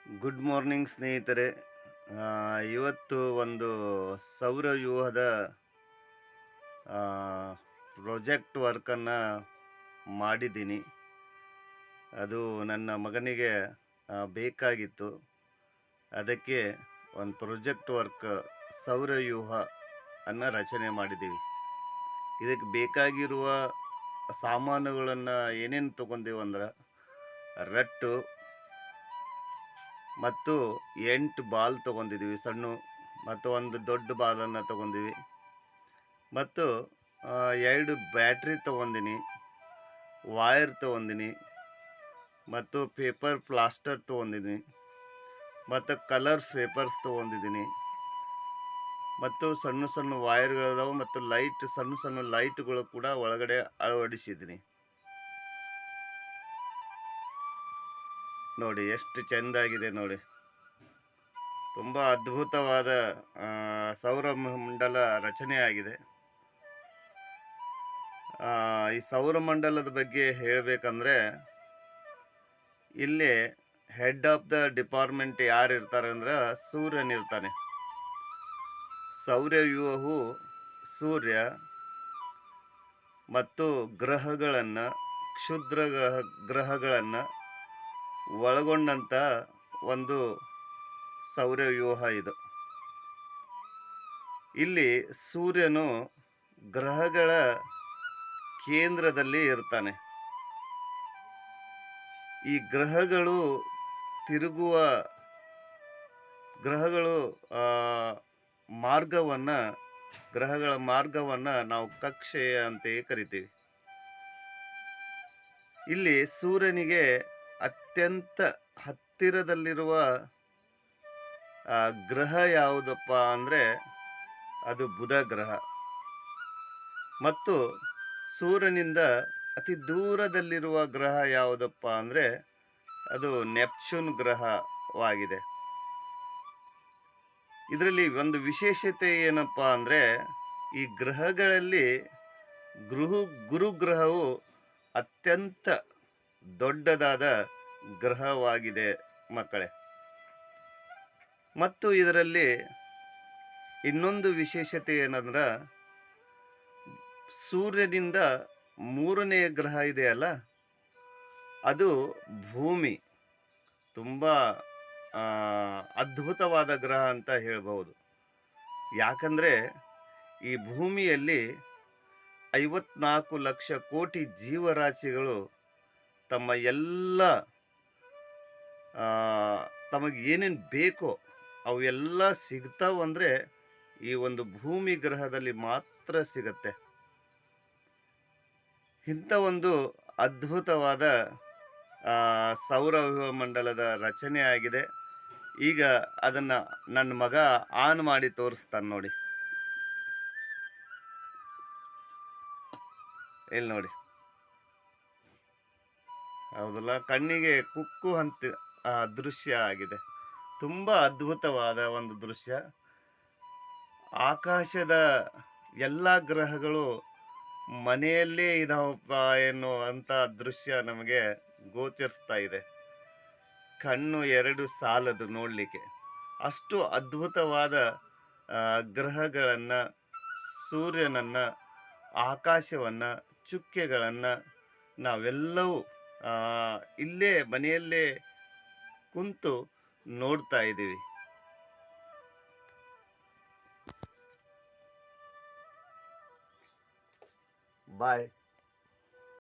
Good morning ಸ್ನೇಹಿತರೆ. ಇವತ್ತು ಒಂದು ಸೌರವ್ಯೂಹದ ಪ್ರಾಜೆಕ್ಟ್ ವರ್ಕನ್ನು ಮಾಡಿದ್ದೀನಿ. ಅದು ನನ್ನ ಮಗನಿಗೆ ಬೇಕಾಗಿತ್ತು. ಅದಕ್ಕೆ ಒಂದು ಪ್ರಾಜೆಕ್ಟ್ ವರ್ಕ್ ಸೌರವ್ಯೂಹ ಅನ್ನು ರಚನೆ ಮಾಡಿದ್ದೀವಿ. ಇದಕ್ಕೆ ಬೇಕಾಗಿರುವ ಸಾಮಾನುಗಳನ್ನು ಏನೇನು ತೊಗೊಂಡೀವಿ ಅಂದ್ರೆ ರಟ್ಟು ಮತ್ತು 8 ಬಾಲ್ ತೊಗೊಂಡಿದ್ದೀವಿ ಸಣ್ಣ, ಮತ್ತು ಒಂದು ದೊಡ್ಡ ಬಾಲನ್ನು ತೊಗೊಂಡಿವಿ, ಮತ್ತು 2 ಬ್ಯಾಟ್ರಿ ತೊಗೊಂಡಿನಿ, ವೈರ್ ತೊಗೊಂಡಿನಿ, ಮತ್ತು ಪೇಪರ್ ಪ್ಲಾಸ್ಟರ್ ತೊಗೊಂಡಿನಿ, ಮತ್ತು ಕಲರ್ ಪೇಪರ್ಸ್ ತೊಗೊಂಡಿದ್ದೀನಿ, ಮತ್ತು ಸಣ್ಣ ಸಣ್ಣ ವೈರ್ಗಳದಾವೆ, ಮತ್ತು ಸಣ್ಣ ಸಣ್ಣ ಲೈಟ್ಗಳು ಕೂಡ ಒಳಗಡೆ ಅಳವಡಿಸಿದ್ದೀನಿ. ನೋಡಿ ಎಷ್ಟು ಚೆಂದಾಗಿದೆ ನೋಡಿ. ತುಂಬ ಅದ್ಭುತವಾದ ಸೌರಮಂಡಲ ರಚನೆ ಆಗಿದೆ. ಈ ಸೌರಮಂಡಲದ ಬಗ್ಗೆ ಹೇಳಬೇಕಂದ್ರೆ, ಇಲ್ಲಿ ಹೆಡ್ ಆಫ್ ದ ಡಿಪಾರ್ಟ್ಮೆಂಟ್ ಯಾರು ಇರ್ತಾರೆ ಅಂದ್ರೆ ಸೂರ್ಯನಿರ್ತಾನೆ. ಸೌರವ್ಯೂಹವು ಸೂರ್ಯ ಮತ್ತು ಗ್ರಹಗಳನ್ನು, ಕ್ಷುದ್ರ ಗ್ರಹಗಳನ್ನು ಒಳಗೊಂಡಂಥ ಒಂದು ಸೌರವ್ಯೂಹ ಇದು. ಇಲ್ಲಿ ಸೂರ್ಯನು ಗ್ರಹಗಳ ಕೇಂದ್ರದಲ್ಲಿ ಇರ್ತಾನೆ. ಈ ಗ್ರಹಗಳು ತಿರುಗುವ ಗ್ರಹಗಳ ಮಾರ್ಗವನ್ನು ನಾವು ಕಕ್ಷೆ ಅಂತ ಕರಿತೀವಿ. ಇಲ್ಲಿ ಸೂರ್ಯನಿಗೆ ಅತ್ಯಂತ ಹತ್ತಿರದಲ್ಲಿರುವ ಗ್ರಹ ಯಾವುದಪ್ಪ ಅಂದರೆ ಅದು ಬುಧ ಗ್ರಹ. ಮತ್ತು ಸೂರ್ಯನಿಂದ ಅತಿ ದೂರದಲ್ಲಿರುವ ಗ್ರಹ ಯಾವುದಪ್ಪ ಅಂದರೆ ಅದು ನೆಪ್ಚೂನ್ ಗ್ರಹವಾಗಿದೆ. ಇದರಲ್ಲಿ ಒಂದು ವಿಶೇಷತೆ ಏನಪ್ಪ ಅಂದರೆ, ಈ ಗ್ರಹಗಳಲ್ಲಿ ಗುರುಗ್ರಹವು ಅತ್ಯಂತ ದೊಡ್ಡದಾದ ಗ್ರಹವಾಗಿದೆ ಮಕ್ಕಳೇ. ಮತ್ತು ಇದರಲ್ಲಿ ಇನ್ನೊಂದು ವಿಶೇಷತೆ ಏನಂದ್ರೆ, ಸೂರ್ಯನಿಂದ 3ನೇ ಗ್ರಹ ಇದೆಯಲ್ಲ, ಅದು ಭೂಮಿ. ತುಂಬ ಅದ್ಭುತವಾದ ಗ್ರಹ ಅಂತ ಹೇಳ್ಬೋದು. ಯಾಕಂದರೆ ಈ ಭೂಮಿಯಲ್ಲಿ 54 ಲಕ್ಷ ಕೋಟಿ ಜೀವರಾಶಿಗಳು ತಮ್ಮ ಎಲ್ಲ ತಮಗೆ ಏನೇನು ಬೇಕೋ ಅವೆಲ್ಲ ಸಿಗ್ತಾವಂದರೆ ಈ ಒಂದು ಭೂಮಿ ಗ್ರಹದಲ್ಲಿ ಮಾತ್ರ ಸಿಗತ್ತೆ. ಇಂಥ ಒಂದು ಅದ್ಭುತವಾದ ಸೌರವ್ಯೂಹ ಮಂಡಲದ ರಚನೆ ಆಗಿದೆ. ಈಗ ಅದನ್ನು ನನ್ನ ಮಗ ಆನ್ ಮಾಡಿ ತೋರಿಸ್ತಾನೆ ನೋಡಿ. ಇಲ್ಲಿ ನೋಡಿ, ಹೌದಲ್ಲ, ಕಣ್ಣಿಗೆ ಕುಕ್ಕು ಅಂತ ದೃಶ್ಯ ಆಗಿದೆ. ತುಂಬ ಅದ್ಭುತವಾದ ಒಂದು ದೃಶ್ಯ. ಆಕಾಶದ ಎಲ್ಲ ಗ್ರಹಗಳು ಮನೆಯಲ್ಲೇ ಇದಾವಪ್ಪ ಎನ್ನುವಂಥ ದೃಶ್ಯ ನಮಗೆ ಗೋಚರಿಸ್ತಾ ಇದೆ. ಕಣ್ಣು 2 ಸಾಲದು ನೋಡಲಿಕ್ಕೆ. ಅಷ್ಟು ಅದ್ಭುತವಾದ ಗ್ರಹಗಳನ್ನು, ಸೂರ್ಯನನ್ನು, ಆಕಾಶವನ್ನು, ಚುಕ್ಕೆಗಳನ್ನು ನಾವೆಲ್ಲವೂ ಇಲ್ಲೇ ಮನೆಯಲ್ಲೇ ಕುಂತು ನೋಡ್ತಾ ಇದ್ದೀವಿ. ಬಾಯ್.